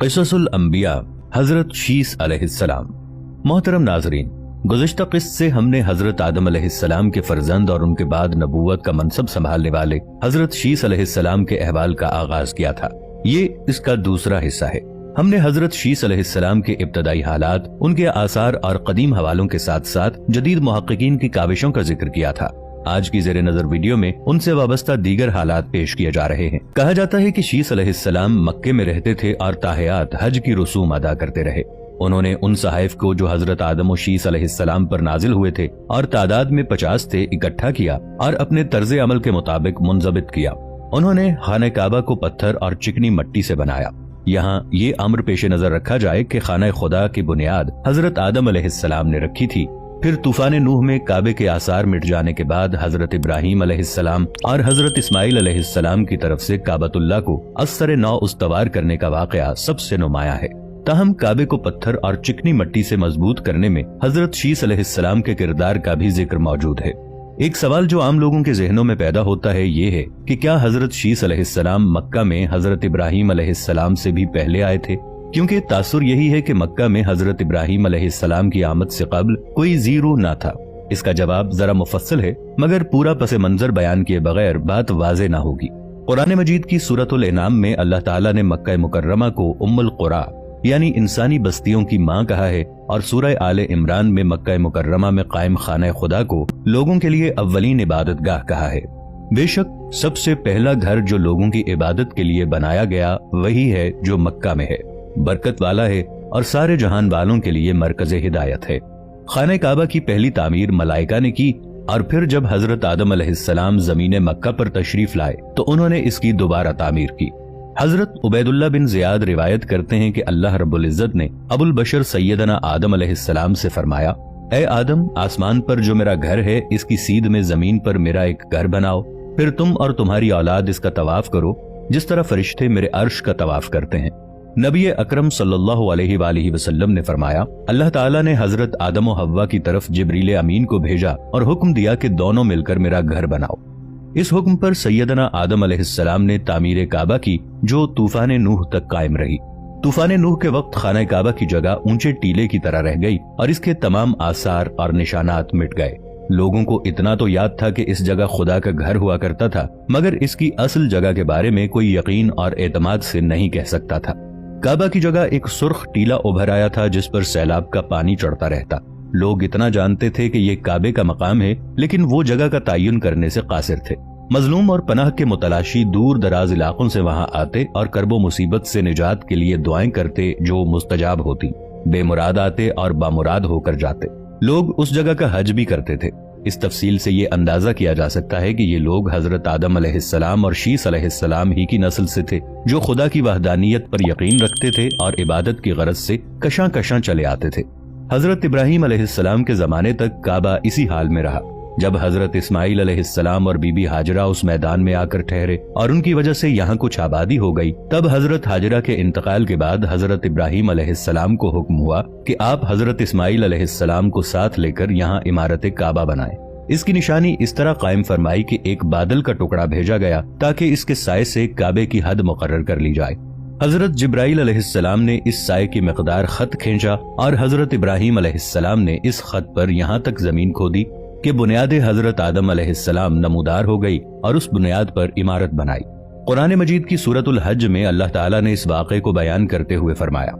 क़िससुल अंबिया हजरत शीस अलैहिस्सलाम। मोहतरम नाजरीन, गुज़िश्ता क़िस्त से हमने हजरत आदम अलैहिस्सलाम के फर्जंद और उनके बाद नबूवत का मनसब संभालने वाले हजरत शीस अलैहिस्सलाम के अहवाल का आगाज किया था। ये इसका दूसरा हिस्सा है। हमने हजरत शीस अलैहिस्सलाम के इब्तदाई हालात, उनके आसार और कदीम हवालों के साथ साथ जदीद मुहक्किकीन की काविशों का जिक्र किया था। आज की ज़ेरे नजर वीडियो में उनसे वाबस्ता दीगर हालात पेश किए जा रहे हैं। कहा जाता है कि शीस अलैहिस्सलाम मक्के में रहते थे और ताहियात हज की रसूम अदा करते रहे। उन्होंने उन सहाइफ को जो हजरत आदम और शीस अलैहिस्सलाम पर नाजिल हुए थे और तादाद में 50 थे, इकट्ठा किया और अपने तर्ज अमल के मुताबिक मुंजबित किया। उन्होंने खाने काबा को पत्थर और चिकनी मट्टी से बनाया। यहाँ ये अम्र पेश नजर रखा जाए कि खाना खुदा की बुनियाद हजरत आदम अलैहिस्सलाम ने रखी थी। फिर तूफान नूह में काबे के आसार मिट जाने के बाद हजरत इब्राहीम अलैहिस्सलाम और हजरत इस्माइल अलैहिस्सलाम की तरफ से काबतुल्लाह को अस्सर नौ उस्तवार करने का वाकया सबसे नुमाया है। ताहम काबे को पत्थर और चिकनी मट्टी से मजबूत करने में हजरत शीस अलैहिस्सलाम के किरदार का भी जिक्र मौजूद है। एक सवाल जो आम लोगों के जहनों में पैदा होता है ये है कि क्या हजरत शीस अलैहिस्सलाम मक्का में हजरत इब्राहीम अलैहिस्सलाम से भी पहले आए थे? क्योंकि तासुर यही है कि मक्का में हजरत इब्राहीम अलैहिस्सलाम की आमद से कब्ल कोई जीरो ना था। इसका जवाब जरा मुफस्सल है, मगर पूरा पस मंजर बयान किए बगैर बात वाज़े ना होगी। कुरान मजीद की सूरतुल इनाम में अल्लाह ताला ने मक्का मुकर्रमा को उम्मुल कुरा यानी इंसानी बस्तियों की मां कहा है और सूरह आले इमरान में मक्का मुकर्रमा में कायम खाना खुदा को लोगों के लिए अव्वलीन इबादत गाह कहा है। बेशक सबसे पहला घर जो लोगों की इबादत के लिए बनाया गया वही है जो मक्का में है, बरकत वाला है और सारे जहान वालों के लिए मरकज़े हिदायत है। खाने काबा की पहली तामीर मलाइका ने की और फिर जब हजरत आदम अलैहिस्सलाम जमीन मक्का पर तशरीफ लाए तो उन्होंने इसकी दोबारा तामीर की। हजरत उबैदुल्लाह बिन ज़ियाद रिवायत करते हैं कि अल्लाह रब्बुल इज्जत ने अबुल बशर सैयदना आदम अलैहिस्सलाम से फरमाया, ए आदम, आसमान पर जो मेरा घर है इसकी सीध में जमीन पर मेरा एक घर बनाओ, फिर तुम और तुम्हारी औलाद इसका तवाफ करो जिस तरह फरिश्ते मेरे अर्श का तवाफ करते हैं। नबी अकरम सल्लल्लाहु अलैहि वसल्लम ने फरमाया, अल्लाह ताला ने हजरत आदम और हव्वा की तरफ जिब्रील अमीन को भेजा और हुक्म दिया कि दोनों मिलकर मेरा घर बनाओ। इस हुक्म पर सैयदना आदम अलैहिस्सलाम ने तामीर काबा की जो तूफान नूह तक कायम रही। तूफान नूह के वक्त खाना काबा की जगह ऊंचे टीले की तरह रह गई और इसके तमाम आसार और निशानात मिट गए। लोगों को इतना तो याद था कि इस जगह खुदा का घर हुआ करता था, मगर इसकी असल जगह के बारे में कोई यकीन और एतमाद से नहीं कह सकता था। काबा की जगह एक सुर्ख टीला उभर आया था जिस पर सैलाब का पानी चढ़ता रहता। लोग इतना जानते थे कि ये काबे का मकाम है, लेकिन वो जगह का तयन करने से कासिर थे। मजलूम और पनाह के मुतलाशी दूर दराज इलाकों से वहां आते और करबो मुसीबत से निजात के लिए दुआएं करते जो मुस्तजाब होती। बेमुराद आते और बामुराद होकर जाते। लोग उस जगह का हज भी करते थे। इस तफसील से ये अंदाजा किया जा सकता है कि ये लोग हजरत आदम अलैहिस्सलाम और शीस अलैहिस्सलाम ही की नस्ल से थे, जो खुदा की वहदानियत पर यकीन रखते थे और इबादत की गरज से कशां कशां चले आते थे। हजरत इब्राहीम अलैहिस्सलाम के जमाने तक काबा इसी हाल में रहा। जब हजरत इस्माइल अलैहिस्सलाम और बीबी हाजरा उस मैदान में आकर ठहरे और उनकी वजह से यहाँ कुछ आबादी हो गई, तब हजरत हाजरा के इंतकाल के बाद हजरत इब्राहीम अलैहिस्सलाम को हुक्म हुआ कि आप हजरत इस्माइल अलैहिस्सलाम को साथ लेकर यहाँ इमारत काबा बनाएं। इसकी निशानी इस तरह कायम फरमाई कि एक बादल का टुकड़ा भेजा गया ताकि इसके साए से काबे की हद मुकर्रर कर ली जाए। हजरत जिब्राइल अलैहिस्सलाम ने इस साए की मिकदार खत खींचा और हजरत इब्राहीम अलैहिस्सलाम ने इस खत पर यहाँ तक जमीन खोदी कि बुनियाद हजरत आदम अलैहिस्सलाम नमूदार हो गई और उस बुनियाद पर इमारत बनाई। कुरान मजीद की सूरतुल हज में अल्लाह ताला ने इस वाक़े को बयान करते हुए फरमाया,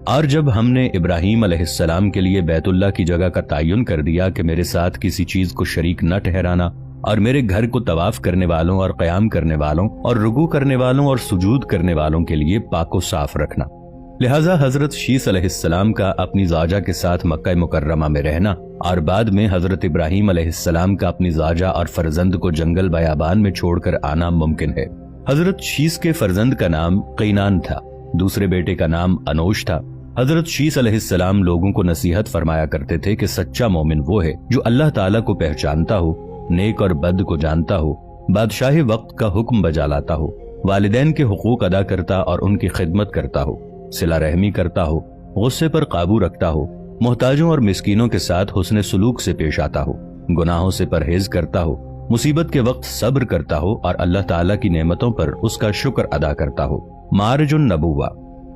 और जब हमने इब्राहीम अलैहिस्सलाम के लिए बैतुल्लाह की जगह का तयन कर दिया कि मेरे साथ किसी चीज को शरीक न ठहराना और मेरे घर को तवाफ करने वालों और क़याम करने वालों और रुकू करने वालों और सुजूद करने वालों के लिए पाको साफ रखना, लिहाजा हजरत शीस अलैहिस्सलाम का अपनी ज़ाजा के साथ मक्का मुकर्रमा में रहना और बाद में हजरत इब्राहीम अलैहिस्सलाम का अपनी ज़ाजा और फर्जंद को जंगल बयाबान में छोड़कर आना मुमकिन है। हजरत शीस के फर्जंद का नाम क़ीनान था, दूसरे बेटे का नाम अनोश था। हजरत शीस अलैहिस्सलाम लोगों को नसीहत फरमाया करते थे कि सच्चा मोमिन वो है जो अल्लाह ताला को पहचानता हो, नेक और बद को जानता हो, बादशाही वक्त का हुक्म बजा लाता हो, वालिदैन के हुकूक अदा करता और उनकी खिदमत करता हो, सिला रहमी करता हो, गुस्से पर काबू रखता हो, मोहताजों और मिस्कीनों के साथ हुस्ने सुलूक से पेश आता हो, गुनाहों से परहेज करता हो, मुसीबत के वक्त सब्र करता हो और अल्लाह ताला की नेमतों पर उसका शुक्र अदा करता हो। मारजुन नबुवा,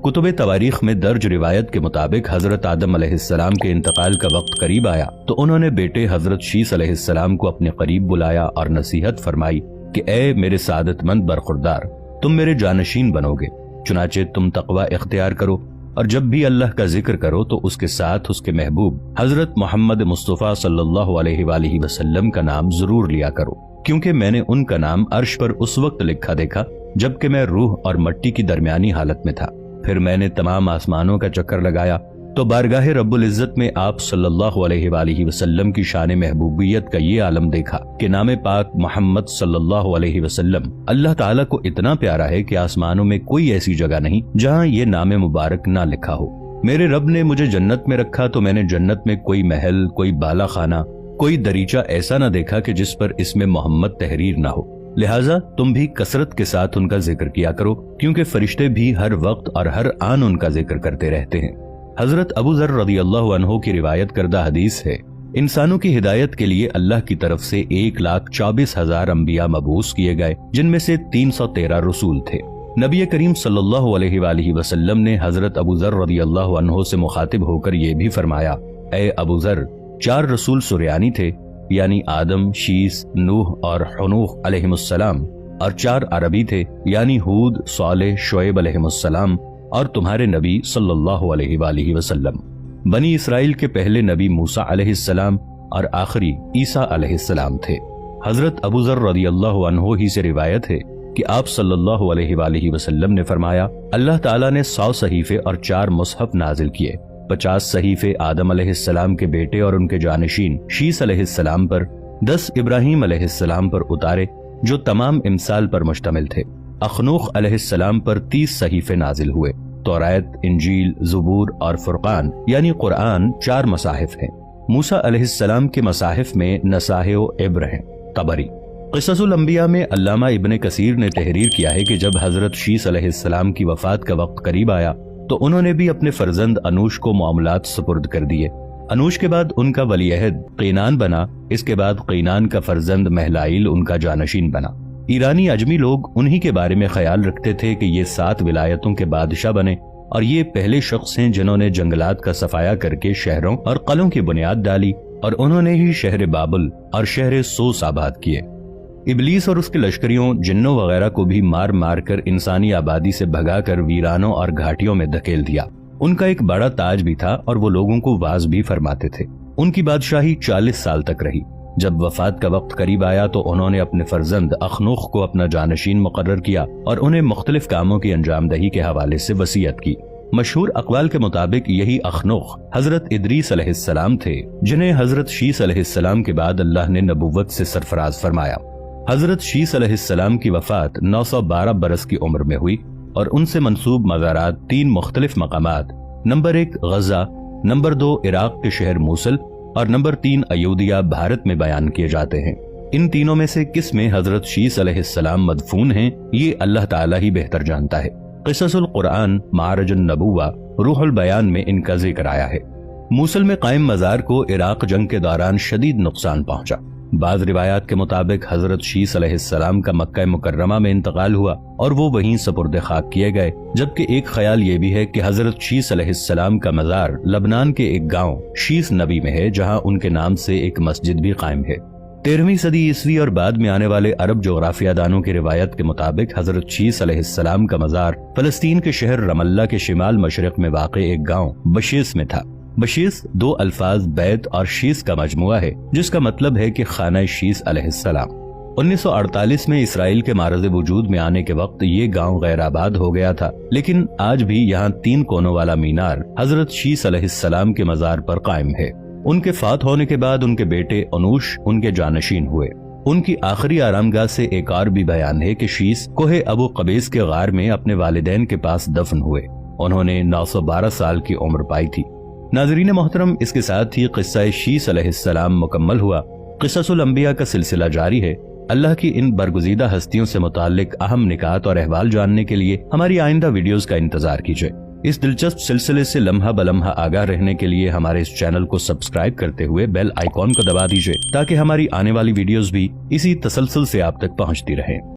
कुतुब तवारीख में दर्ज रिवायत के मुताबिक हजरत आदम अलैहिस्सलाम के इंतकाल का वक्त करीब आया तो उन्होंने बेटे हजरत शीस अलैहिस्सलाम को अपने करीब बुलाया और नसीहत फरमाई कि ए मेरे सादतमंद बरखुरदार, तुम मेरे जानशीन बनोगे, चुनाचे तुम तकवा इख्तियार करो और जब भी अल्लाह का जिक्र करो तो उसके साथ उसके महबूब हजरत मोहम्मद मुस्तफ़ा सल्लल्लाहु अलैहि वसल्लम का नाम जरूर लिया करो, क्योंकि मैंने उनका नाम अर्श पर उस वक्त लिखा देखा जबकि मैं रूह और मट्टी की दरमियानी हालत में था। फिर मैंने तमाम आसमानों का चक्कर लगाया तो बारगाह रब्बुल इज्जत में आप सल्लल्लाहु अलैहि वसल्लम की शान महबूबियत का ये आलम देखा कि नाम पाक मोहम्मद सल्लल्लाहु अलैहि वसल्लम अल्लाह ताला को इतना प्यारा है कि आसमानों में कोई ऐसी जगह नहीं जहां ये नाम मुबारक ना लिखा हो। मेरे रब ने मुझे जन्नत में रखा तो मैंने जन्नत में कोई महल, कोई बाला खाना, कोई दरीचा ऐसा न देखा कि जिस पर इसमें मोहम्मद तहरीर ना हो। लिहाजा तुम भी कसरत के साथ उनका जिक्र किया करो, क्योंकि फरिश्ते भी हर वक्त और हर आन उनका जिक्र करते रहते हैं। हजरत अबू ज़र रज़ियल्लाहु अन्हु की रिवायत करदा हदीस है, इंसानों की हिदायत के लिए अल्लाह की तरफ से 1,24,000 अंबिया मबूस किए गए, जिनमें से 313 रसूल थे। नबी करीम सल्लल्लाहु अलैहि वसल्लम ने हजरत अबू ज़र रज़ियल्लाहु अन्हु से मुखातिब होकर यह भी फरमाया, ए अबू ज़र, 4 रसूल सुरयानी थे, यानी आदम, शीस, नूह और हुनूह अलैहिमुस्सलाम, और 4 अरबी थे, यानी हूद, सालेह, शुएब अलैहिमुस्सलाम और तुम्हारे नबी सल्लल्लाहु अलैहि वसल्लम। बनी इसराइल के पहले नबी मूसा अलैहिस्सलाम और आखिरी ईसा अलैहिस्सलाम थे। हजरत अबू ज़र रज़ियल्लाहु अन्हु ही से रिवायत है कि आप सल्लल्लाहु अलैहि वसल्लम ने फरमाया, अल्लाह ताला ने 100 सहीफे और 4 मुसहफ नाजिल किए। 50 सहीफे आदम अलैहिस्सलाम के बेटे और उनके जानशीन शीस अलैहिस्सलाम पर, 10 इब्राहीम अलैहिस्सलाम पर उतारे जो तमाम इमसाल पर मुश्तमिल थे। अखनूख अलैहिस्सलाम पर 30 सहीफे नाजिल हुए। तौरात, इंजील, ज़ुबूर और फुरकान यानी कुरान 4 मसाहिफ हैं। मूसा अलैहिस्सलाम के मसाहिफ में नसाहे व इब्र हैं। तबरी क़िससुल अंबिया में अल्लामा इब्ने कसीर ने तहरीर किया है कि जब हजरत शीस अलैहिस्सलाम की वफात का वक्त करीब आया तो उन्होंने भी अपने फर्जंद अनूश को मामलात सुपुर्द कर दिए। अनूश के बाद उनका वलीअहद क़ीनान बना। इसके बाद क़ीनान का फर्जंद महलाइल उनका जानशीन बना। ईरानी अजमी लोग उन्हीं के बारे में ख्याल रखते थे कि ये 7 विलायतों के बादशाह बने और ये पहले शख्स हैं जिन्होंने जंगलात का सफाया करके शहरों और कलों की बुनियाद डाली और उन्होंने ही शहर बाबुल और शहर सोस आबाद किए। इबलीस और उसके लश्करियों, जिन्नों वगैरह को भी मार मार कर इंसानी आबादी से भगाकर वीरानों और घाटियों में धकेल दिया। उनका एक बड़ा ताज भी था और वो लोगों को वाज भी फरमाते थे। उनकी बादशाही 40 साल तक रही। जब वफात का वक्त करीब आया तो उन्होंने अपने फर्जंद अखनूख को अपना जानशीन मुकर्रर किया और उन्हें मुख्तलिफ कामों की अंजामदही के हवाले से वसीयत की। मशहूर अक़वाल के मुताबिक यही अखनूख हजरत इदरीस अलैहिस्सलाम थे, जिन्हें हजरत शीस अलैहिस्सलाम के बाद अल्लाह ने नबुव्वत से सरफराज फरमाया। हजरत शीस अलैहिस्सलाम की वफात 912 बरस की उम्र में हुई और उनसे मंसूब मज़ारात 3 मुख्तलिफ मकामात, नंबर 1 गजा, नंबर 2 इराक के शहर मूसल और नंबर 3 अयोध्या भारत में बयान किए जाते हैं। इन तीनों में से किस में हजरत शीस अलैहिस्सलाम मदफून हैं, ये अल्लाह ताला ही बेहतर जानता है। क़िससुल कुरान मारजुन नबुव्वा रूहुल बयान में इनका जिक्र आया है। मूसल में कायम मज़ार को इराक जंग के दौरान शदीद नुकसान पहुंचा। बाज़ रिवायात के मुताबिक हजरत शीस अलैहिस्सलाम का मक्का मुकर्रमा में इंतकाल हुआ और वो वहीं सपुर्द खाक किए गए, जबकि एक ख्याल ये भी है कि हजरत शीस अलैहिस्सलाम का मज़ार लबनान के एक गांव शीस नबी में है, जहां उनके नाम से एक मस्जिद भी कायम है। 13वीं सदी ईस्वी और बाद में आने वाले अरब जोग्राफिया दानों की रिवायत के मुताबिक हजरत शीस अलैहिस्सलाम का मज़ार फलस्तीन के शहर रमल्ला के शिमाल मशरक में वाक़े एक गांव बशीस में था। बशीस 2 अल्फाज बैत और शीस का मजमुआ है, जिसका मतलब है कि खाना शीस अलैहिस्सलाम। 1948 में इसराइल के मारज़ वजूद में आने के वक्त ये गांव गैर आबाद हो गया था, लेकिन आज भी यहाँ 3 कोनों वाला मीनार हजरत शीस अलैहिस्सलाम के मज़ार पर कायम है। उनके फात होने के बाद उनके बेटे अनूश उनके जानशीन हुए। उनकी आखिरी आरामगाह से एक और भी बयान है कि शीस कोहे अबू कबीस के गार में अपने वालिदैन के पास दफन हुए। उन्होंने 912 साल की उम्र पाई थी। नाज़रीन मोहतरम, इसके साथ ही क़िस्सा शीस अलैहिस्सलाम मुकम्मल हुआ। क़िससुल अंबिया का सिलसिला जारी है। अल्लाह की इन बरगुज़ीदा हस्तियों से मुताल्लिक अहम निकात और अहवाल जानने के लिए हमारी आइंदा वीडियोस का इंतजार कीजिए। इस दिलचस्प सिलसिले से लम्हा बलम्हा आगाह रहने के लिए हमारे इस चैनल को सब्सक्राइब करते हुए बेल आइकॉन को दबा दीजिए, ताकि हमारी आने वाली वीडियोस भी इसी तसलसल से आप तक पहुंचती रहें।